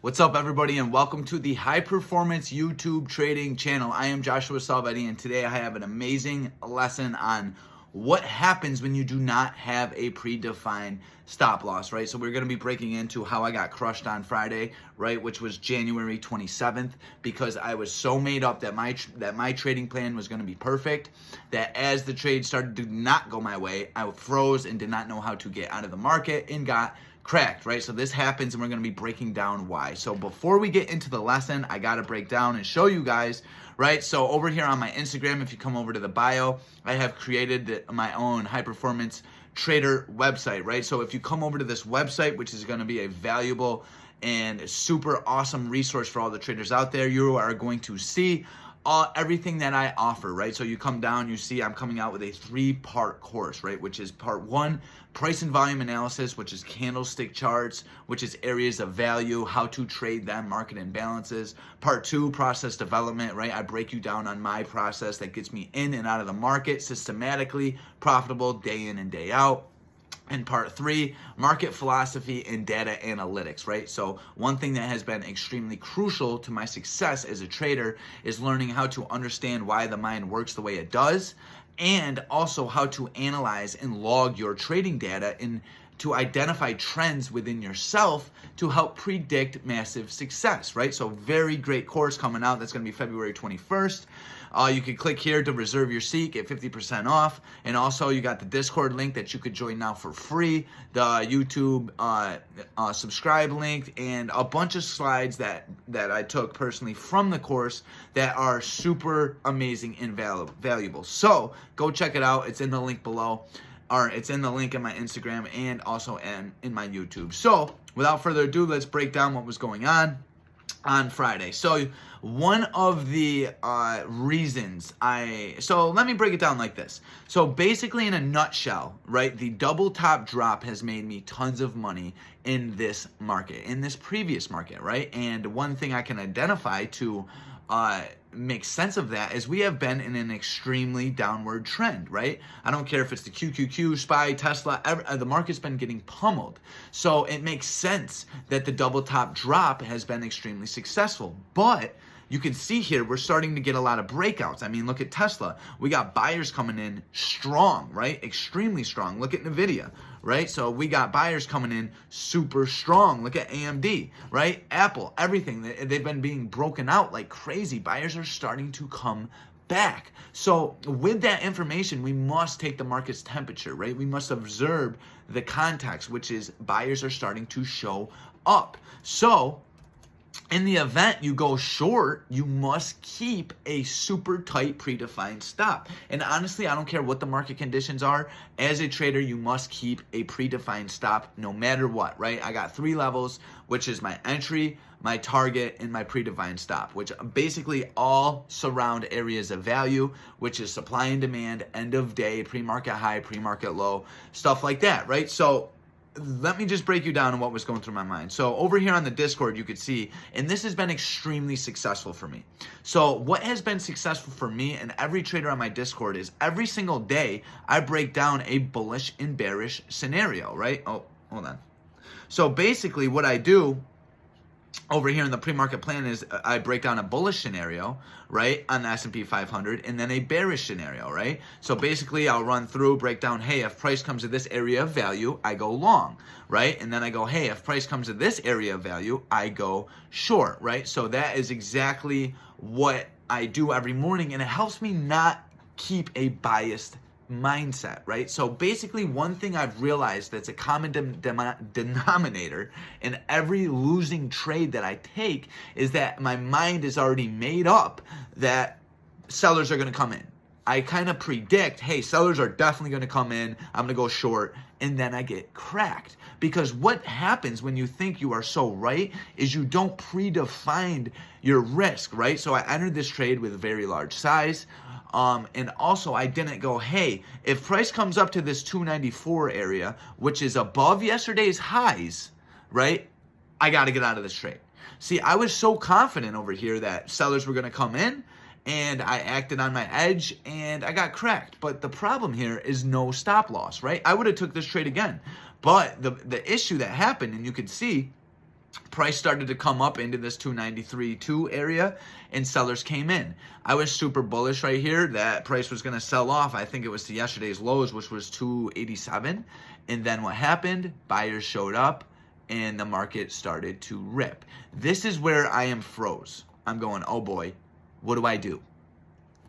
What's up, everybody, and welcome to the High Performance YouTube Trading Channel. I am Joshua Salvetti, and today I have an amazing lesson on what happens when you do not have a predefined stop loss, right? So we're going to be breaking into how I got crushed on Friday, right, which was January 27th, because I was so made up that my trading plan was going to be perfect, that as the trade started to not go my way, I froze and did not know how to get out of the market and got cracked, right? So this happens, and we're going to be breaking down why. So before we get into the lesson, I got to break down and show you guys, right? So over here on my Instagram, if you come over to the bio, I have created my own high performance trader website, right? So if you come over to this website, which is going to be a valuable and super awesome resource for all the traders out there, you are going to see everything that I offer, right? So you come down, you see I'm coming out with a 3-part course, right? Which is part 1, price and volume analysis, which is candlestick charts, which is areas of value, how to trade them, market imbalances. Part 2, process development, right? I break you down on my process that gets me in and out of the market systematically, profitable day in and day out. And part 3, market philosophy and data analytics, right? So one thing that has been extremely crucial to my success as a trader is learning how to understand why the mind works the way it does, and also how to analyze and log your trading data and to identify trends within yourself to help predict massive success, right? So very great course coming out. That's going to be February 21st. You can click here to reserve your seat, get 50% off. And also you got the Discord link that you could join now for free, the YouTube subscribe link, and a bunch of slides that I took personally from the course that are super amazing and valuable. So go check it out. It's in the link below. Or it's in the link in my Instagram and also in my YouTube. So without further ado, let's break down what was going on Friday. So one of the reasons so let me break it down like this. So basically, in a nutshell, right, the double top drop has made me tons of money in this market, in this previous market, right? And one thing I can identify to make sense of that is we have been in an extremely downward trend, right? I don't care if it's the QQQ, SPY, Tesla, the market's been getting pummeled. So it makes sense that the double top drop has been extremely successful. But you can see here, we're starting to get a lot of breakouts. I mean, look at Tesla. We got buyers coming in strong, right? Extremely strong. Look at NVIDIA, right? So we got buyers coming in super strong. Look at AMD, right? Apple, everything. They've been being broken out like crazy. Buyers are starting to come back. So with that information, we must take the market's temperature, right? We must observe the context, which is buyers are starting to show up. So in the event you go short, you must keep a super tight predefined stop. And honestly, I don't care what the market conditions are. As a trader, you must keep a predefined stop no matter what, right? I got 3 levels, which is my entry, my target, and my predefined stop, which basically all surround areas of value, which is supply and demand, end of day, pre-market high, pre-market low, stuff like that, right? So let me just break you down on what was going through my mind. So over here on the Discord, you could see, and this has been extremely successful for me. So what has been successful for me and every trader on my Discord is every single day, I break down a bullish and bearish scenario, right? Oh, hold on. So basically what I do over here in the pre-market plan is I break down a bullish scenario, right, on the S&P 500, and then a bearish scenario, right? So basically, I'll run through, break down, hey, if price comes to this area of value, I go long, right? And then I go, hey, if price comes to this area of value, I go short, right? So that is exactly what I do every morning, and it helps me not keep a biased mindset, right? So basically, one thing I've realized that's a common denominator in every losing trade that I take is that my mind is already made up that sellers are going to come in. I kind of predict, hey, sellers are definitely going to come in, I'm going to go short, and then I get cracked. Because what happens when you think you are so right is you don't predefine your risk, right? So I entered this trade with a very large size. And also I didn't go, hey, if price comes up to this 294 area, which is above yesterday's highs, right, I got to get out of this trade. See, I was so confident over here that sellers were going to come in, and I acted on my edge and I got cracked. But the problem here is no stop loss, right? I would have took this trade again. But the issue that happened, and you could see, price started to come up into this 293.2 area and sellers came in. I was super bullish right here that price was going to sell off. I think it was to yesterday's lows, which was 287. And then what happened? Buyers showed up and the market started to rip. This is where I am froze. I'm going, oh boy, what do I do?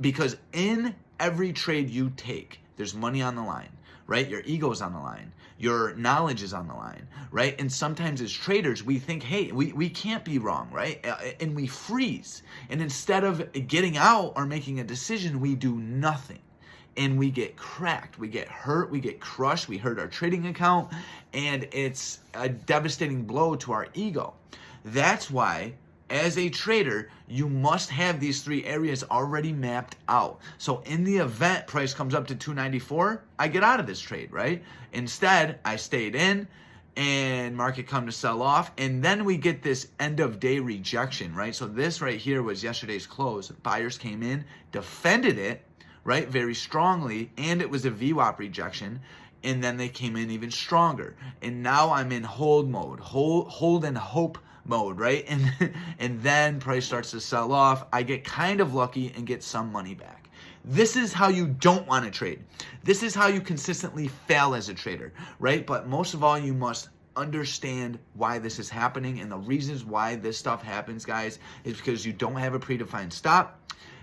Because in every trade you take, there's money on the line, right? Your ego's on the line. Your knowledge is on the line, right? And sometimes as traders, we think, hey, we can't be wrong, right? And we freeze. And instead of getting out or making a decision, we do nothing. And we get cracked, we get hurt, we get crushed, we hurt our trading account, and it's a devastating blow to our ego. That's why, as a trader, you must have these three areas already mapped out. So in the event price comes up to 294, I get out of this trade, right? Instead, I stayed in and market come to sell off. And then we get this end of day rejection, right? So this right here was yesterday's close. Buyers came in, defended it, right, very strongly, and it was a VWAP rejection. And then they came in even stronger. And now I'm in hold mode, hold and hope mode, right? And then price starts to sell off. I get kind of lucky and get some money back. This is how you don't want to trade. This is how you consistently fail as a trader, right? But most of all, you must understand why this is happening. And the reasons why this stuff happens, guys, is because you don't have a predefined stop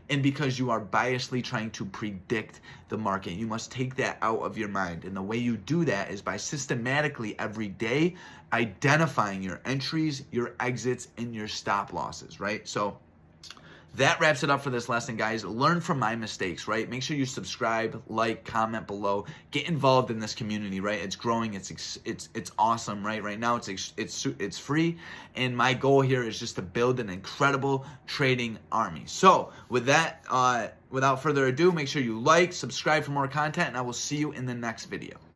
and because you are biasly trying to predict the market. You must take that out of your mind. And the way you do that is by systematically every day identifying your entries, your exits, and your stop losses, right? So that wraps it up for this lesson, guys. Learn from my mistakes, right? Make sure you subscribe, like, comment below. Get involved in this community, right? It's growing. It's awesome, right? Right now, it's free, and my goal here is just to build an incredible trading army. So, with that, without further ado, make sure you like, subscribe for more content, and I will see you in the next video.